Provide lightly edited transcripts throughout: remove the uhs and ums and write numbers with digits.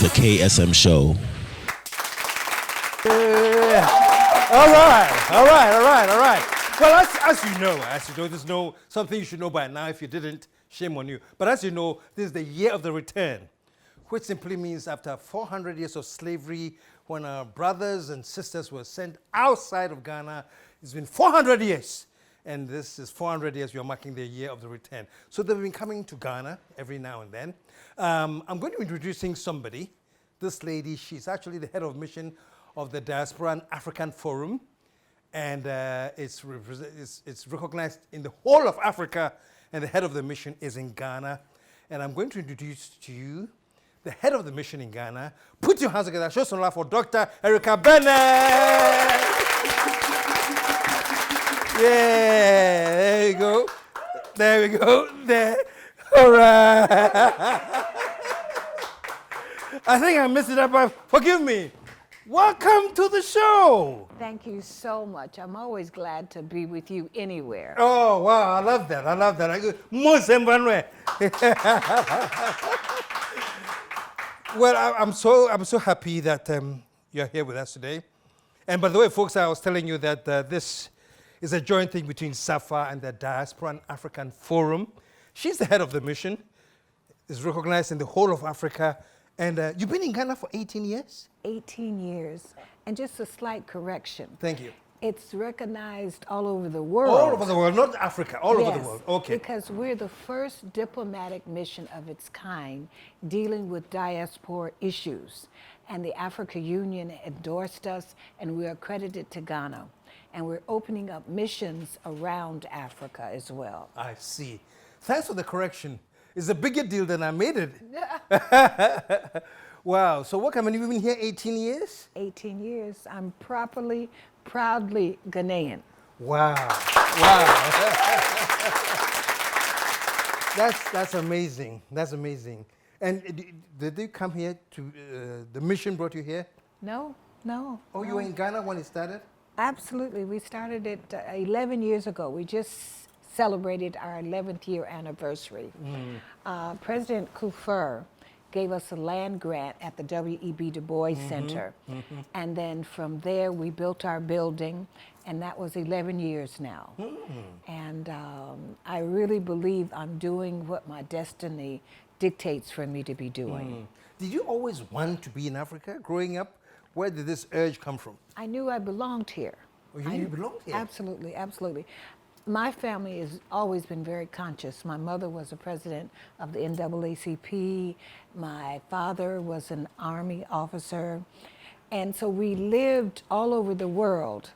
the KSM show. All right. Well, as you know, there's something you should know by now. If you didn't, shame on you. But as you know, this is the year of the return, which simply means after 400 years of slavery, when our brothers and sisters were sent outside of Ghana, it's been 400 years. And this is 400 years we are marking the year of the return. So they've been coming to Ghana every now and then. I'm going to be introducing somebody. This lady, she's actually the head of mission of the Diaspora and African Forum. And it's recognized in the whole of Africa, and the head of the mission is in Ghana. And I'm going to introduce to you the head of the mission in Ghana. Put your hands together, show some love for Dr. Erieka Bennett. Yeah, there you go. There we go. There. All right. I think I messed it up, but forgive me. Welcome to the show. Thank you so much. I'm always glad to be with you anywhere. Oh, wow. I love that. Well, I'm so happy that you're here with us today. And by the way, folks, I was telling you that this is a joint thing between SAFA and the Diaspora and African Forum. She's the head of the mission. It's recognized in the whole of Africa. And you've been in Ghana for 18 years? 18 years. And just a slight correction. Thank you. It's recognized all over the world. All over the world, not Africa, all over the world. Okay. Because we're the first diplomatic mission of its kind dealing with diaspora issues. And the Africa Union endorsed us, and we're accredited to Ghana. And we're opening up missions around Africa as well. I see. Thanks for the correction. It's a bigger deal than I made it. Wow. So what have you been here 18 years? 18 years. I'm proudly Ghanaian. Wow. That's amazing. That's amazing. And did you come here to, the mission brought you here? No. Oh, you were in Ghana when it started? Absolutely. We started it 11 years ago. We just celebrated our 11th year anniversary. President Kufuor gave us a land grant at the W.E.B. Du Bois Center. And then from there, we built our building, and that was 11 years now. And I really believe I'm doing what my destiny dictates for me to be doing. Did you always want to be in Africa growing up? Where did this urge come from? I knew I belonged here. Oh, you knew you belonged here? Absolutely. My family has always been very conscious. My mother was a president of the NAACP. My father was an Army officer. And so we lived all over the world.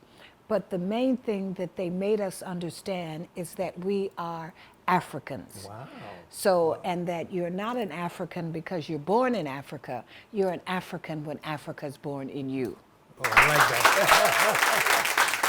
But the main thing that they made us understand is that we are Africans. Wow. So, and that you're not an African because you're born in Africa. You're an African when Africa is born in you. Oh,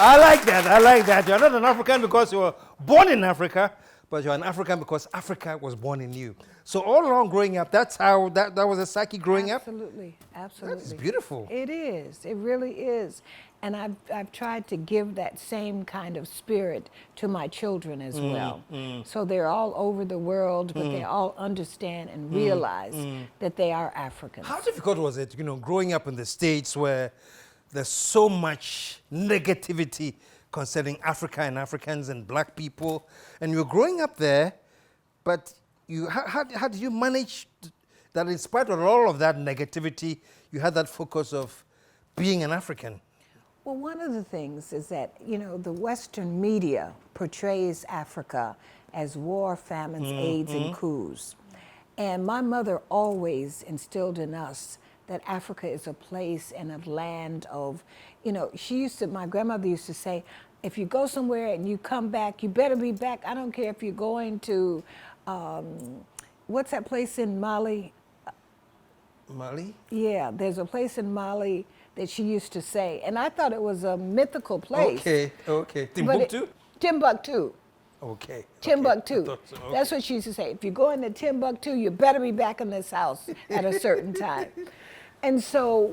I like that. I like that. You're not an African because you were born in Africa, but you're an African because Africa was born in you. So all along growing up, that's how that was a psyche growing up? Absolutely. That's beautiful. It is. It really is. And I've tried to give that same kind of spirit to my children as well. So they're all over the world, but they all understand and realize that they are Africans. How difficult was it, growing up in the States where there's so much negativity concerning Africa and Africans and black people, and you're growing up there, but how did you manage that in spite of all of that negativity, you had that focus of being an African? Well, one of the things is that, the Western media portrays Africa as war, famines, AIDS, and coups. And my mother always instilled in us that Africa is a place and a land of, my grandmother used to say, if you go somewhere and you come back, you better be back. I don't care if you're going to, what's that place in Mali? Mali? Yeah, there's a place in Mali that she used to say, and I thought it was a mythical place. Okay. Timbuktu? Timbuktu. Okay. Timbuktu. So. Okay. That's what she used to say. If you're going to Timbuktu, you better be back in this house at a certain time. And so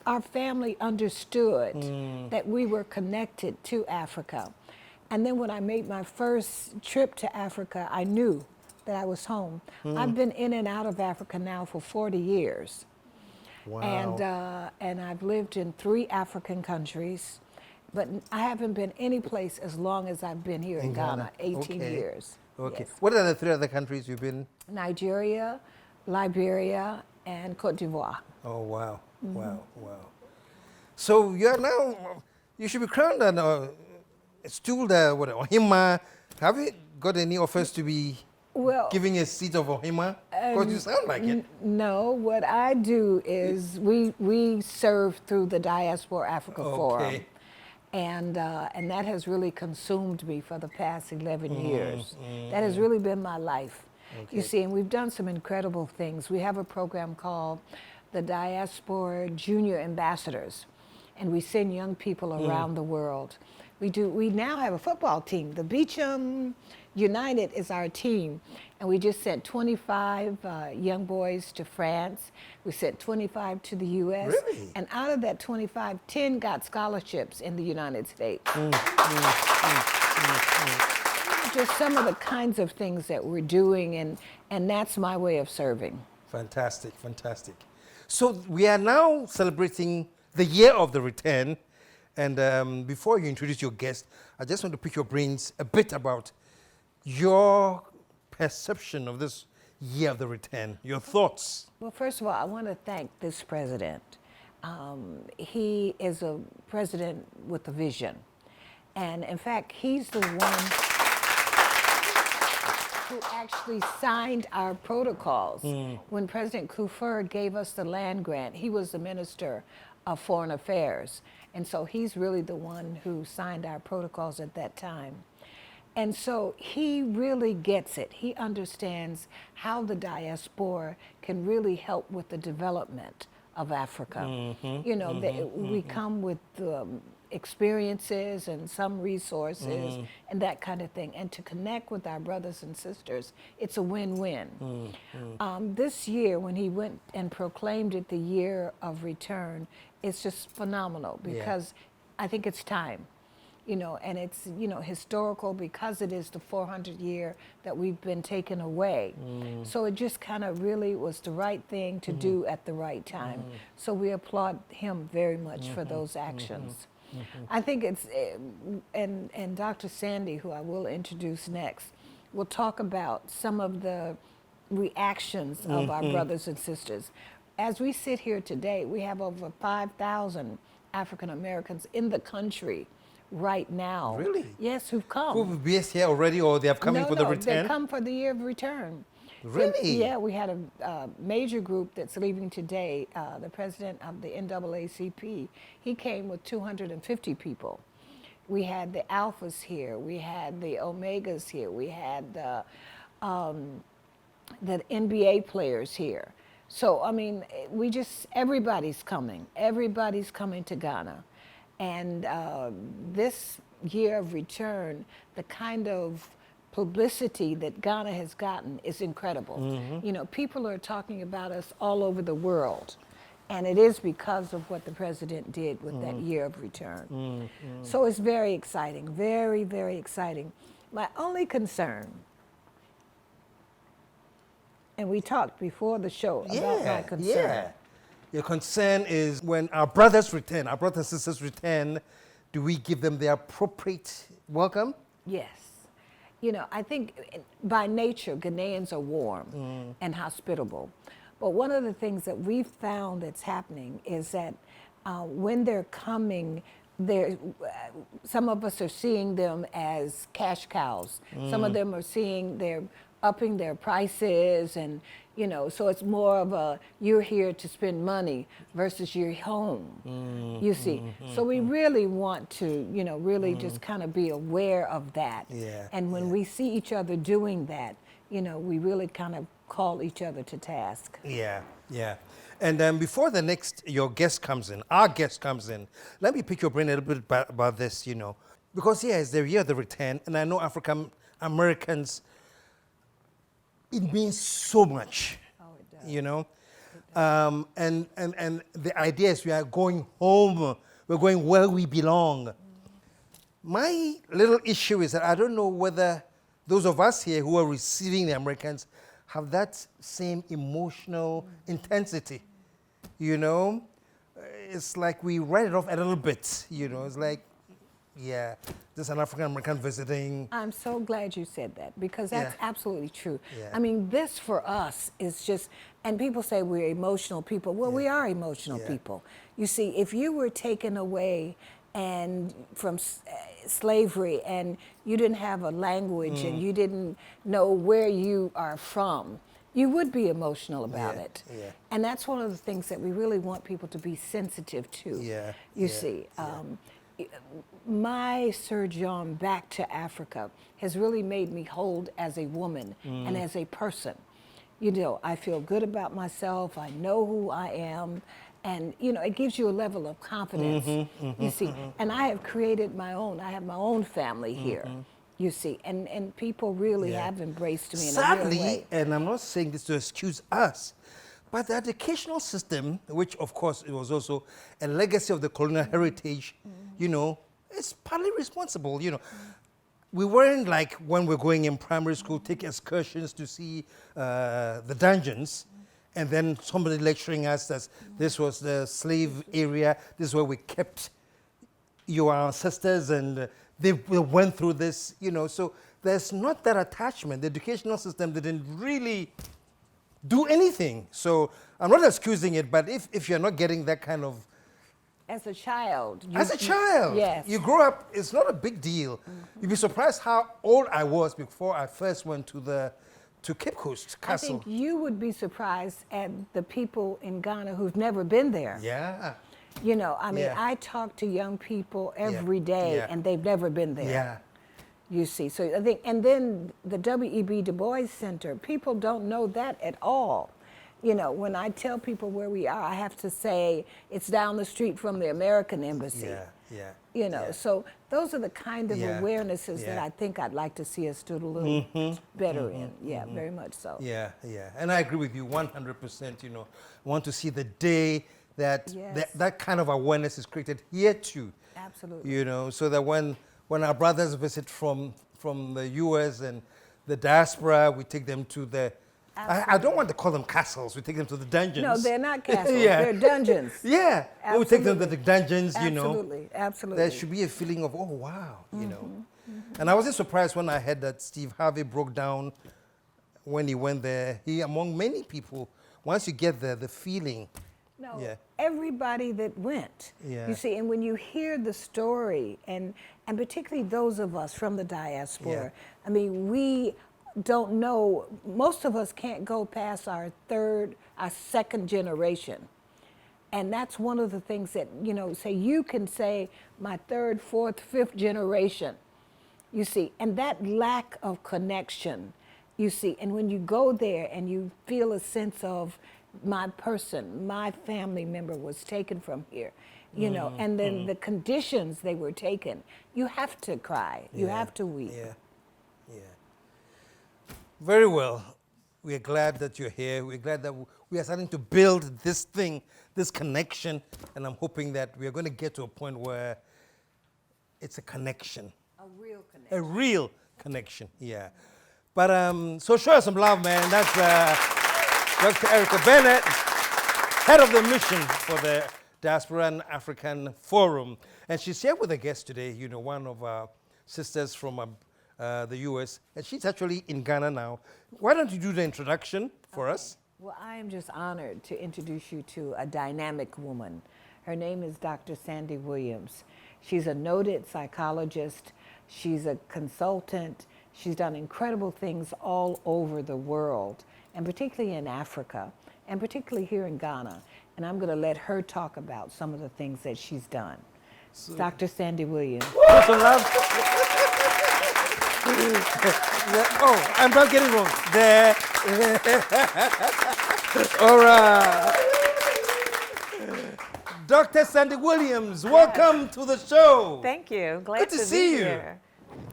our family understood that we were connected to Africa. And then when I made my first trip to Africa, I knew that I was home. I've been in and out of Africa now for 40 years. Wow. And I've lived in 3 African countries, but I haven't been any place as long as I've been here in Ghana, 18 Okay. years. Okay. Yes. What are the 3 other countries you've been? Nigeria, Liberia, and Cote d'Ivoire. Oh, wow. Wow. Wow. So you are now, you should be crowned an stool there, what, Ohima. Have you got any offers to be Well, giving a seat of Ohima? Because you sound like it. no, what I do is we serve through the Diaspora Africa Forum. Okay. And that has really consumed me for the past 11 years. That has really been my life. Okay. You see, and we've done some incredible things. We have a program called the Diaspora Junior Ambassadors, and we send young people around the world. We now have a football team. The Beecham United is our team, and we just sent 25 young boys to France. We sent 25 to the U.S. Really? And out of that 25, 10 got scholarships in the United States. Just some of the kinds of things that we're doing, and that's my way of serving. Fantastic, fantastic. So we are now celebrating the year of the return. And before you introduce your guest, I just want to pick your brains a bit about your perception of this year of the return, your thoughts. Well, first of all, I want to thank this president. He is a president with a vision. And in fact, he's the one who actually signed our protocols. When President Kufur gave us the land grant, he was the Minister of Foreign Affairs. And so he's really the one who signed our protocols at that time. And so he really gets it. He understands how the diaspora can really help with the development of Africa. You know, we come with experiences and some resources and that kind of thing. And to connect with our brothers and sisters, it's a win-win. This year, when he went and proclaimed it the year of return, it's just phenomenal because I think it's time. You know, and it's, you know, historical because it is the 400th year that we've been taken away. So it just kind of really was the right thing to do at the right time. So we applaud him very much for those actions. I think it's, and Dr. Sandi, who I will introduce next, will talk about some of the reactions of our brothers and sisters. As we sit here today, we have over 5,000 African Americans in the country right now. Really? Yes, who've come. Who will be here already, or they have coming for the return? They come for the year of return. Really? Yeah, we had a major group that's leaving today. The president of the NAACP, he came with 250 people. We had the Alphas here. We had the Omegas here. We had the NBA players here. So, I mean, everybody's coming. Everybody's coming to Ghana. And this year of return, the kind of publicity that Ghana has gotten is incredible. You know, people are talking about us all over the world. And it is because of what the president did with that year of return. So it's very exciting, very, very exciting. My only concern, and we talked before the show about my concern. Your concern is when our brothers return, our brothers and sisters return, do we give them the appropriate welcome? Yes. You know, I think by nature, Ghanaians are warm and hospitable. But one of the things that we've found that's happening is that when they're coming, some of us are seeing them as cash cows. Some of them are seeing they're upping their prices, and you know, so it's more of a you're here to spend money versus you're home. You see, so we really want to, you know, really just kind of be aware of that. And when we see each other doing that, you know, we really kind of call each other to task. And then before your guest comes in, our guest comes in, let me pick your brain a little bit about this, you know, because it's the year of the return, and I know African Americans, it means so much. Oh, it does. You know, and the idea is we are going home. We're going where we belong. My little issue is that I don't know whether those of us here who are receiving the Americans have that same emotional intensity. you know, it's like we write it off a little bit, you know. It's like, yeah, this is an African American visiting. I'm so glad you said that because that's absolutely true. Yeah. I mean, this for us is just, and people say we're emotional people. Well, we are emotional people. You see, if you were taken away and from slavery and you didn't have a language and you didn't know where you are from, you would be emotional about it. Yeah. And that's one of the things that we really want people to be sensitive to. Yeah. You see. My sojourn back to Africa has really made me hold as a woman and as a person. You know, I feel good about myself. I know who I am. And, you know, it gives you a level of confidence, you see. And I have created my own. I have my own family here, you see. And people really have embraced me in a real way. Sadly, and I'm not saying this to excuse us, but the educational system, which of course it was also a legacy of the colonial heritage, you know, it's partly responsible, you know. We weren't like when we're going in primary school, take excursions to see the dungeons, and then somebody lecturing us that this was the slave area, this is where we kept your ancestors, and they went through this, you know. So there's not that attachment. The educational system didn't really do anything. So I'm not excusing it, but if you're not getting that kind of... As a child. Yes. You grow up, it's not a big deal. You'd be surprised how old I was before I first went to Cape Coast Castle. I think you would be surprised at the people in Ghana who've never been there. Yeah. You know, I mean, I talk to young people every day and they've never been there. Yeah. You see, so I think, and then the W.E.B. Du Bois Center, people don't know that at all. You know, when I tell people where we are, I have to say it's down the street from the American Embassy. You know, so those are the kind of awarenesses that I think I'd like to see us do a little better in. Yeah, very much so. Yeah. And I agree with you 100%, you know. I want to see the day that that kind of awareness is created here too. Absolutely. You know, so that when our brothers visit from the U.S. and the diaspora, we take them to the... I don't want to call them castles. We take them to the dungeons. No, they're not castles. They're dungeons. Yeah. We take them to the dungeons, you know. Absolutely. There should be a feeling of, oh, wow, you know. And I wasn't surprised when I heard that Steve Harvey broke down when he went there. He, among many people, once you get there, the feeling. No, everybody that went. You see, and when you hear the story, and particularly those of us from the diaspora, I mean, we don't know, most of us can't go past our second generation. And that's one of the things that, you know, say you can say my third, fourth, fifth generation, you see, and that lack of connection, you see, and when you go there and you feel a sense of my person, my family member was taken from here, you know, and then the conditions they were taken, you have to cry, you have to weep. Very well. We are glad that you're here. We're glad that we are starting to build this thing, this connection, and I'm hoping that we are going to get to a point where it's a connection. A real connection. A real connection, yeah. But so show us some love, man. That's Dr. Erieka Bennett, head of the mission for the Diaspora and African Forum. And she's here with a guest today, you know, one of our sisters from the U.S., and she's actually in Ghana now. Why don't you do the introduction for us? Well, I am just honored to introduce you to a dynamic woman. Her name is Dr. Sandi Williams. She's a noted psychologist. She's a consultant. She's done incredible things all over the world, and particularly in Africa, and particularly here in Ghana. And I'm going to let her talk about some of the things that she's done. So, Dr. Sandi Williams. Some love. Oh, I'm not getting wrong. There. All right. Dr. Sandi Williams, welcome to the show. Thank you. Glad Good to see you. Here.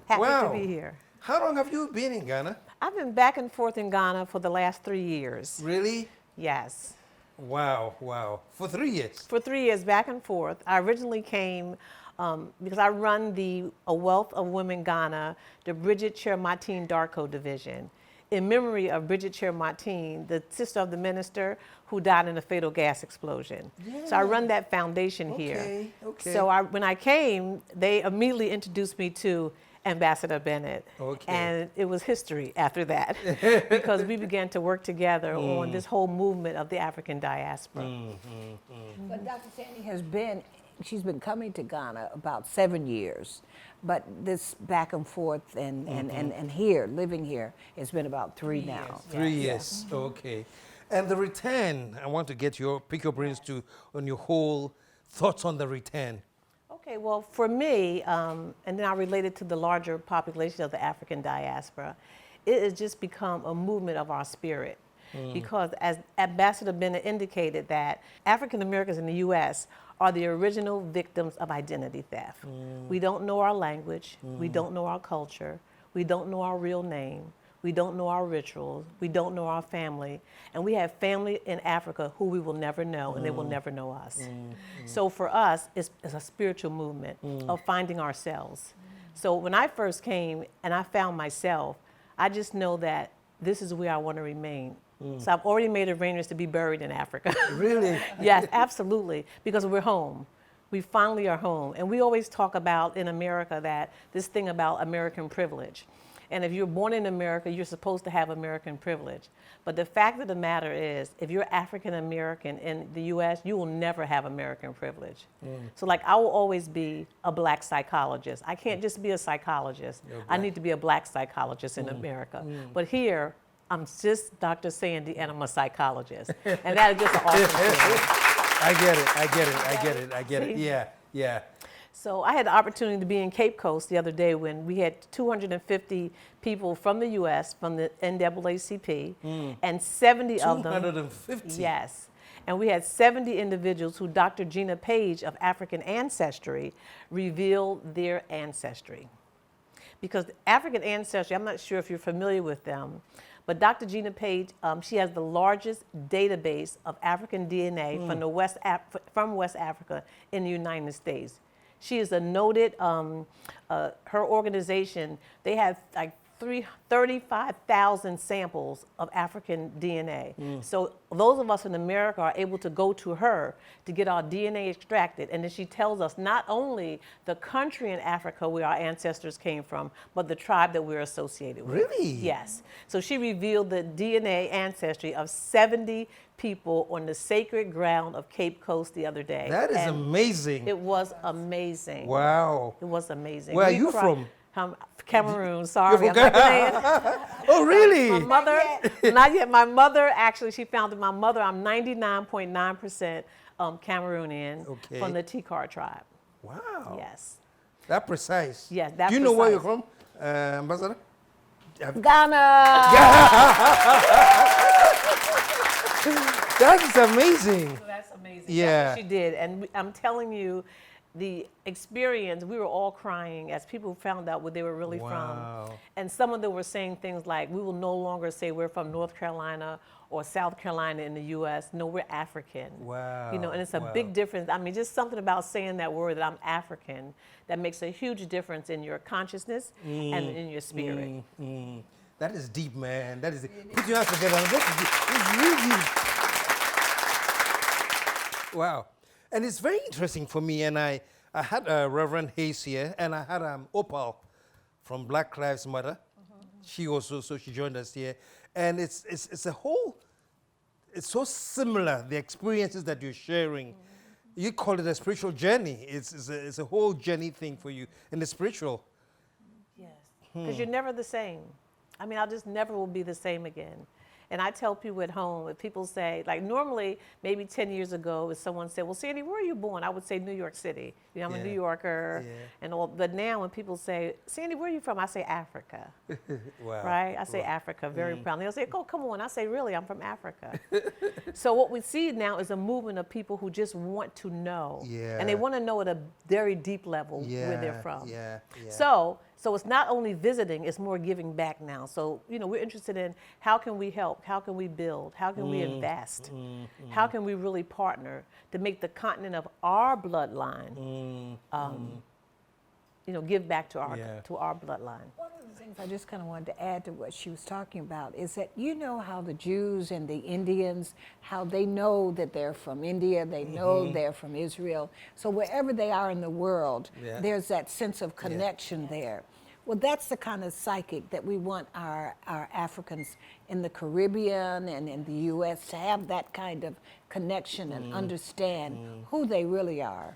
Happy to be here. How long have you been in Ghana? I've been back and forth in Ghana for the last 3 years. Really? Yes. Wow. For 3 years? For 3 years, back and forth. I originally came because I run A Wealth of Women Ghana, the Bridget Chair Martine Darko division. in memory of Bridget Chair Martin, the sister of the minister who died in a fatal gas explosion. So I run that foundation here. Okay. So when I came, they immediately introduced me to Ambassador Bennett. Okay. And it was history after that because we began to work together on this whole movement of the African diaspora. But Dr. Sandi she's been coming to Ghana about 7 years, but this back and forth and here, living here, it's been about 3 now. 3 years, okay. And the return, I want to pick your brains on your whole thoughts on the return. Okay, well, for me, and then I relate it to the larger population of the African diaspora, it has just become a movement of our spirit. Because as Ambassador Bennett indicated that African Americans in the U.S. are the original victims of identity theft. We don't know our language, we don't know our culture, we don't know our real name, we don't know our rituals, we don't know our family, and we have family in Africa who we will never know and they will never know us. So for us, it's a spiritual movement of finding ourselves. So when I first came and I found myself, I just know that this is where I want to remain. So I've already made arrangements to be buried in Africa. Really? Yes, absolutely, because we're home. We finally are home. And we always talk about in America that this thing about American privilege. And if you're born in America, you're supposed to have American privilege. But the fact of the matter is, if you're African American in the US, you will never have American privilege. So like I will always be a black psychologist. I can't just be a psychologist. I need to be a black psychologist in America. But here, I'm just Dr. Sandi and I'm a psychologist. And that is just an awesome thing. I get it. Yeah. So I had the opportunity to be in Cape Coast the other day when we had 250 people from the U.S., from the NAACP, and 70 of them. 250? Yes. And we had 70 individuals who Dr. Gina Page of African Ancestry revealed their ancestry. Because African Ancestry, I'm not sure if you're familiar with them, but Dr. Gina Page, she has the largest database of African DNA from West Africa in the United States. She is a noted, her organization, they have like 35,000 samples of African DNA. So those of us in America are able to go to her to get our DNA extracted. And then she tells us not only the country in Africa where our ancestors came from, but the tribe that we're associated with. Really? Yes. So she revealed the DNA ancestry of 70 people on the sacred ground of Cape Coast the other day. That is amazing. It was amazing. Wow. It was amazing. Where are you from? Cameroon, sorry. You're from Oh, really? My mother, not yet. My mother, actually, she founded my mother. I'm 99.9% Cameroonian from the Tikar tribe. Wow. Yes. That precise. Yes, that Do you know where you're precise. from, Ambassador? Ghana! That is amazing. So that's amazing. Yeah. That's what she did. And I'm telling you, the experience, we were all crying as people found out where they were really from. And some of them were saying things like, we will no longer say we're from North Carolina or South Carolina in the U.S. No, we're African. Wow. You know, and it's a big difference. I mean, just something about saying that word, that I'm African, that makes a huge difference in your consciousness and in your spirit. That is deep, man. That is deep. Put your hands together. It's really deep. Wow. And it's very interesting for me, and I had Reverend Hayes here, and I had Opal from Black Lives Matter. She also, so she joined us here. And it's a whole, it's so similar, the experiences that you're sharing. You call it a spiritual journey. It's a whole journey thing for you in the spiritual. Yes, because you're never the same. I mean, I just never will be the same again. And I tell people at home, if people say, like normally, maybe 10 years ago, if someone said, well, Sandi, where are you born? I would say New York City. You know, I'm a New Yorker and all. But now when people say, Sandi, where are you from? I say Africa. Wow. Right? I say Africa very proudly. They'll say, oh, come on. I say, really, I'm from Africa. So what we see now is a movement of people who just want to know. And they want to know at a very deep level where they're from. So it's not only visiting, it's more giving back now. So, you know, we're interested in how can we help? How can we build? How can we invest? How can we really partner to make the continent of our bloodline, give back to our Yeah. bloodline. One of the things I just kind of wanted to add to what she was talking about is that how the Jews and the Indians, how they know that they're from India, they know they're from Israel. So wherever they are in the world, Yeah. there's that sense of connection there. Well, that's the kind of psychic that we want our Africans in the Caribbean and in the U.S. to have, that kind of connection and understand who they really are.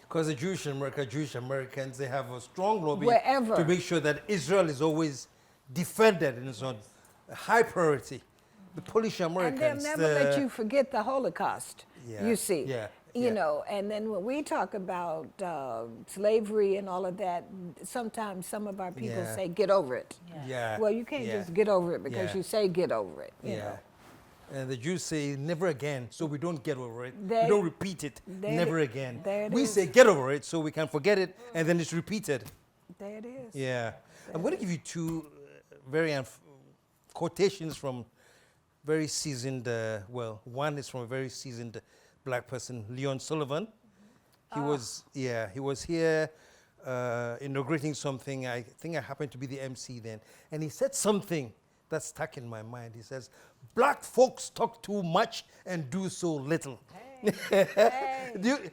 Because the Jewish Americans, they have a strong lobby Wherever. to make sure that Israel is always defended and it's on a high priority. The Polish And Americans, they'll never let you forget the Holocaust, Yeah, you see. yeah, You yeah. know, and then when we talk about slavery and all of that, sometimes some of our people Yeah. say, get over it. Yeah. Well, you can't yeah, just get over it because Yeah. you say get over it, you yeah. know. And the Jews say never again, so we don't get over it. They- we don't repeat it. there Never it- again. there it We is. say get over it, so we can forget it, and then it's repeated. There it is. Yeah. I'm going to give you two very quotations from very seasoned, one is from a very seasoned black person, Leon Sullivan. He was here inaugurating something. I think I happened to be the MC then. And he said something that stuck in my mind. He says, black folks talk too much and do so little. Hey.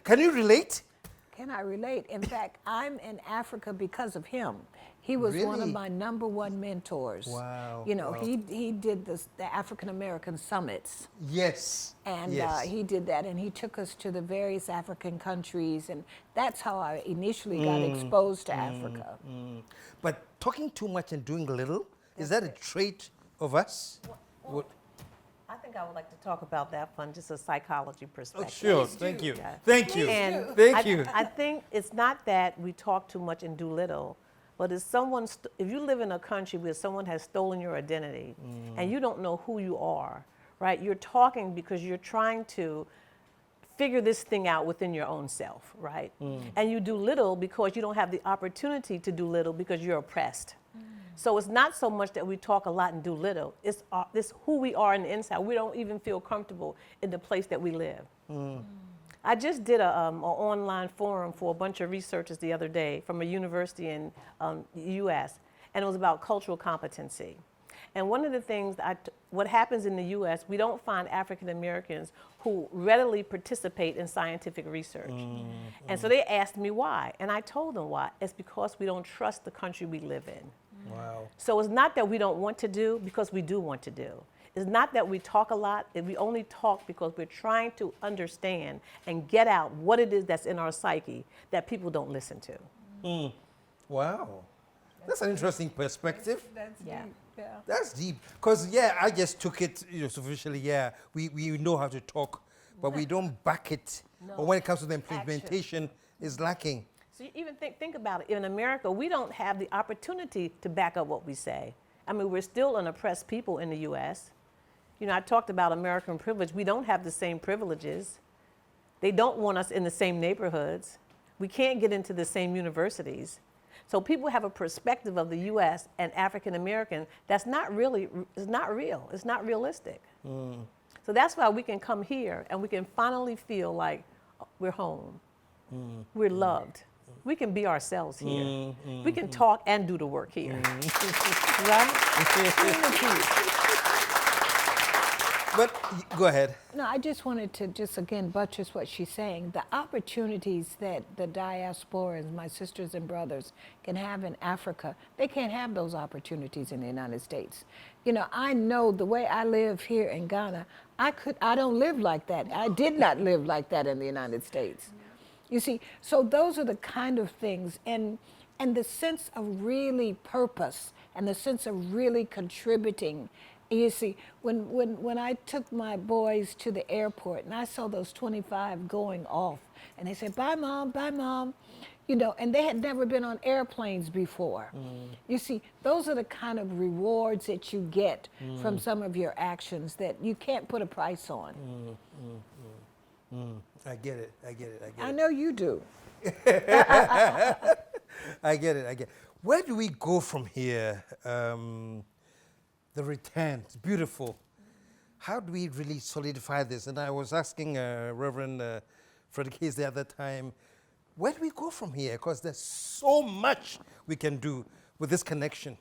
Can you relate? Can I relate? In fact, I'm in Africa because of him. He was one of Really? my #1 mentors. Wow, You know, wow. he did the African American summits. Yes. And yes. he did that, and he took us to the various African countries, and that's how I initially got exposed to Africa. But talking too much and doing little, is that a trait of us? What- I think I would like to talk about that from just a psychology Oh, perspective. sure. Thank you. Yeah. Thank you. And Thank you. I think it's not that we talk too much and do little, but if if you live in a country where someone has stolen your identity and you don't know who you are, right? You're talking because you're trying to figure this thing out within your own self, right? And you do little because you don't have the opportunity to do little because you're oppressed. So it's not so much that we talk a lot and do little. It's this who we are on the inside. We don't even feel comfortable in the place that we live. I just did an online forum for a bunch of researchers the other day from a university in U.S., and it was about cultural competency. And one of the things, what happens in the U.S., we don't find African Americans who readily participate in scientific research. And so they asked me why, and I told them why. It's because we don't trust the country we live in. Wow. So it's not that we don't want to do, because we do want to do. It's not that we talk a lot. We only talk because we're trying to understand and get out what it is that's in our psyche that people don't listen to. Wow. That's an interesting perspective. That's Yeah. deep, yeah. That's deep. Because, I just took it superficially. We know how to talk, but we don't back it. Or when it comes to the implementation, it's lacking. So you even think about it. In America, we don't have the opportunity to back up what we say. I mean, we're still an oppressed people in the U.S. I talked about American privilege. We don't have the same privileges. They don't want us in the same neighborhoods. We can't get into the same universities. So people have a perspective of the U.S. and African American that's not really, it's not real. It's not realistic. So that's why we can come here and we can finally feel like we're home. We're loved. We can be ourselves here. We can talk and do the work here. Right? But go ahead. No, I just wanted to again buttress what she's saying. The opportunities that the diasporas, my sisters and brothers, can have in Africa, they can't have those opportunities in the United States. I know the way I live here in Ghana, I don't live like that. I did not live like that in the United States. You see, so those are the kind of things, and the sense of really purpose and the sense of really contributing. You see, when I took my boys to the airport and I saw those 25 going off, and they said, bye, Mom, and they had never been on airplanes before. You see, those are the kind of rewards that you get from some of your actions that you can't put a price on. I get it. I know you do. I get it. Where do we go from here? The return, it's beautiful. How do we really solidify this? And I was asking Reverend Frederick Hayes the other time, where do we go from here? Because there's so much we can do with this connection.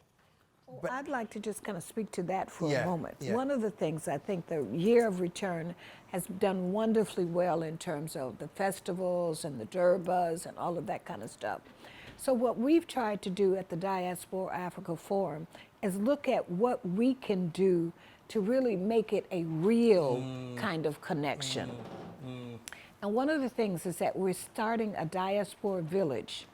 Well, I'd like to just kind of speak to that for Yeah, a moment. yeah. One of the things I think the year of return has done wonderfully well in terms of the festivals and the Durbas and all of that kind of stuff. So what we've tried to do at the Diaspora Africa Forum is look at what we can do to really make it a real kind of connection. And one of the things is that we're starting a diaspora village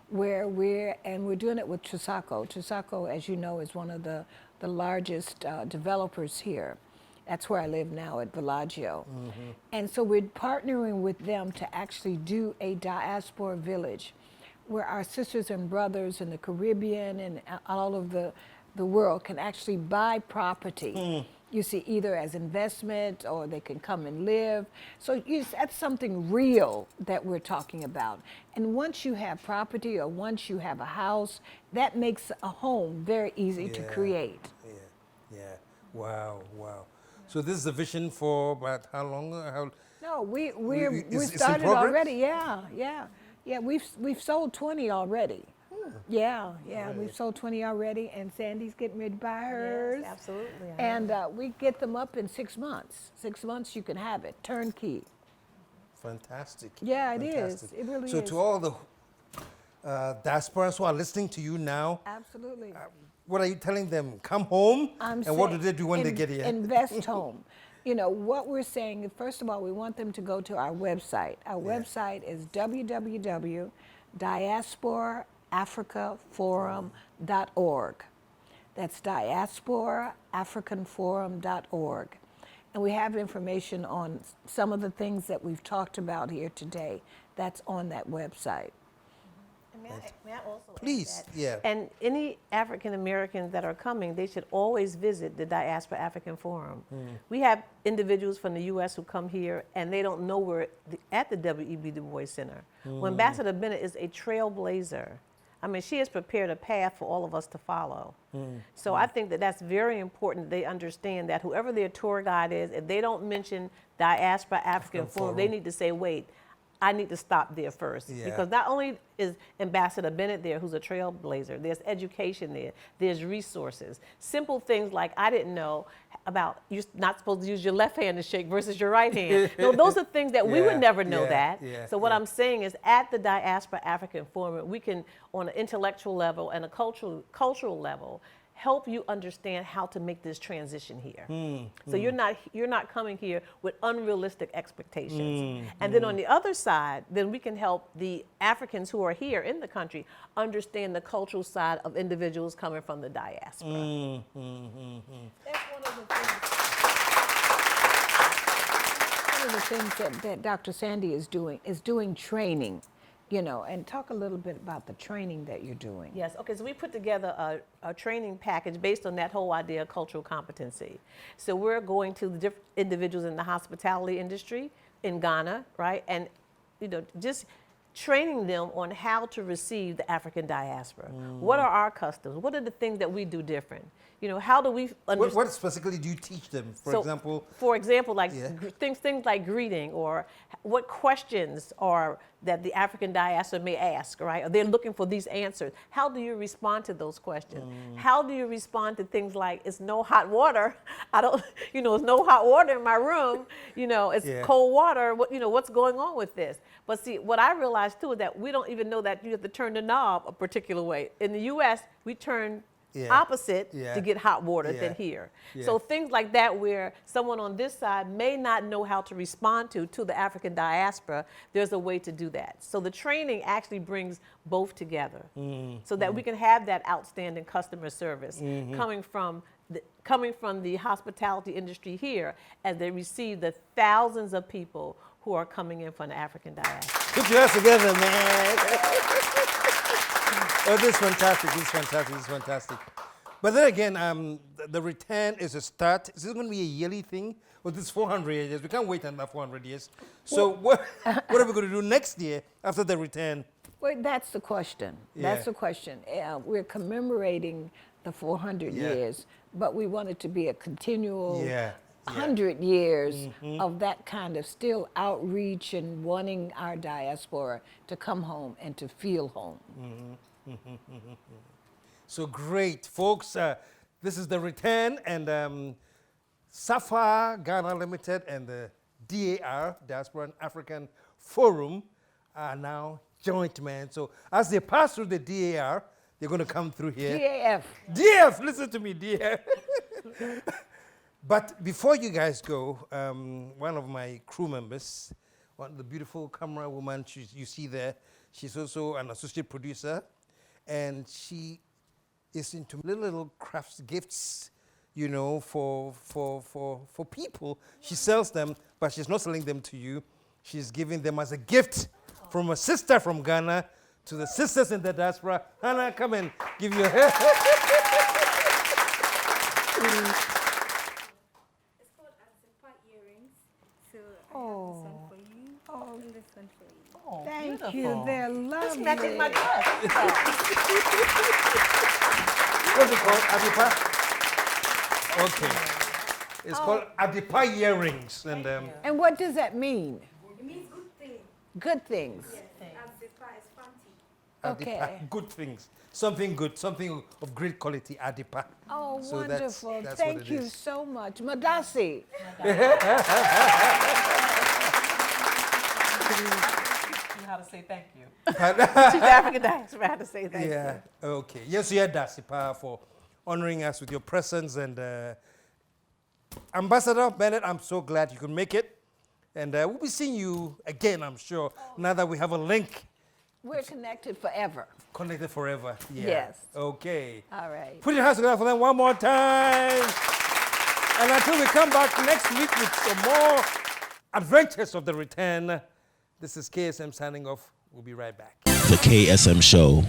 where we're doing it with Trisaco. Trisaco, as you know, is one of the largest developers here. That's where I live now at Bellagio. And so we're partnering with them to actually do a diaspora village where our sisters and brothers in the Caribbean and all of the world can actually buy property. You see, either as investment or they can come and live. So that's something real that we're talking about. And once you have property or once you have a house, that makes a home very easy to create. Yeah. Wow. So this is a vision for about how long? No, we it's in started progress? already. Yeah. We've sold 20 already. Yeah. We've sold 20 already, and Sandy's getting ready to buy hers. Yes, absolutely. And we get them up in 6 months. 6 months, you can have it, turnkey. Fantastic. Yeah, it is. Fantastic. It really so is. to all the diasporans who are listening to you now, Absolutely. what are you telling them? Come home, I'm and what do saying they do when they get here? Invest home. You know, what we're saying, first of all, we want them to go to our website. Our website is www.diasporaafricaforum.org. That's diasporaafricanforum.org. And we have information on some of the things that we've talked about here today. That's on that website. May I also add Please, that? yeah. And any African Americans that are coming, they should always visit the Diaspora African Forum. We have individuals from the U.S. who come here and they don't know we're at the W.E.B. Du Bois Center. Well, Ambassador Bennett is a trailblazer. I mean, she has prepared a path for all of us to follow. So I think that that's very important. They understand that whoever their tour guide is, if they don't mention Diaspora African Forum, they need to say, wait, I need to stop there first. Yeah. Because not only is Ambassador Bennett there, who's a trailblazer, there's education there, there's resources. Simple things like I didn't know about you're not supposed to use your left hand to shake versus your right hand. No, those are things that we would never know that. So what I'm saying is at the Diaspora African Forum, we can, on an intellectual level and a cultural level, help you understand how to make this transition here. So you're not coming here with unrealistic expectations. And then on the other side, then we can help the Africans who are here in the country understand the cultural side of individuals coming from the diaspora. That's one of the things that Dr. Sandi is doing training. You know, and talk a little bit about the training that you're doing. Yes, okay, so we put together a training package based on that whole idea of cultural competency. So we're going to the different individuals in the hospitality industry in Ghana, right? And, you know, just training them on how to receive the African diaspora. What are our customs? What are the things that we do different? You know, how do we understand? What specifically do you teach them? For example, like things like greeting, or what questions are that the African diaspora may ask, right? Or they're looking for these answers. How do you respond to those questions? How do you respond to things like, it's no hot water? It's no hot water in my room. You know, it's cold water. What's going on with this? But see, what I realized too is that we don't even know that you have to turn the knob a particular way. In the U.S., we turn opposite to get hot water than here. So things like that where someone on this side may not know how to respond to the African diaspora, there's a way to do that. So the training actually brings both together so that we can have that outstanding customer service coming from the hospitality industry here as they receive the thousands of people who are coming in from the African diaspora. Put your hands together, man. Oh, this is fantastic. But then again, the return is a start. Is this going to be a yearly thing? Or this 400 years? We can't wait another 400 years. So what are we going to do next year after the return? Well, that's the question. That's the question. We're commemorating the 400 years, but we want it to be a continual 100 years of that kind of still outreach and wanting our diaspora to come home and to feel home. So great, folks. This is the return, and SAFA Ghana Limited and the DAR, Diaspora and African Forum, are now joint, man. So as they pass through the DAR, they're going to come through here. DAF. DF, listen to me, DF. But before you guys go, one of my crew members, one of the beautiful camera woman you see there, she's also an associate producer, and she is into little crafts, gifts, you know, for people. She sells them, but she's not selling them to you. She's giving them as a gift from a sister from Ghana to the sisters in the diaspora. Hannah, come and give you a hand. It's called Diaspora earrings. So I have this one for you. And this one for you. Oh, Thank beautiful. you. They're lovely. It's matching my dress. What's it called? Adipa? Okay. It's called Adipa earrings. And what does that mean? It means good thing. Good things. Yes. Diaspora is fancy. Okay. Adipa, good things. Something good, something of great quality, Adipa. Oh, So wonderful. that's what Thank it you is. so much. Madasi. You know how to say thank you. She's African diaspora, how to say thank Yeah, you. okay. Yes, you had Diaspora for honoring us with your presence. And Ambassador Bennett, I'm so glad you could make it. And we'll be seeing you again, I'm sure, now that we have a link. We're connected forever. Connected forever. Yeah. Yes. Okay. All right. Put your hands together for them one more time. And until we come back next week with some more adventures of the return, this is KSM signing off. We'll be right back. The KSM Show.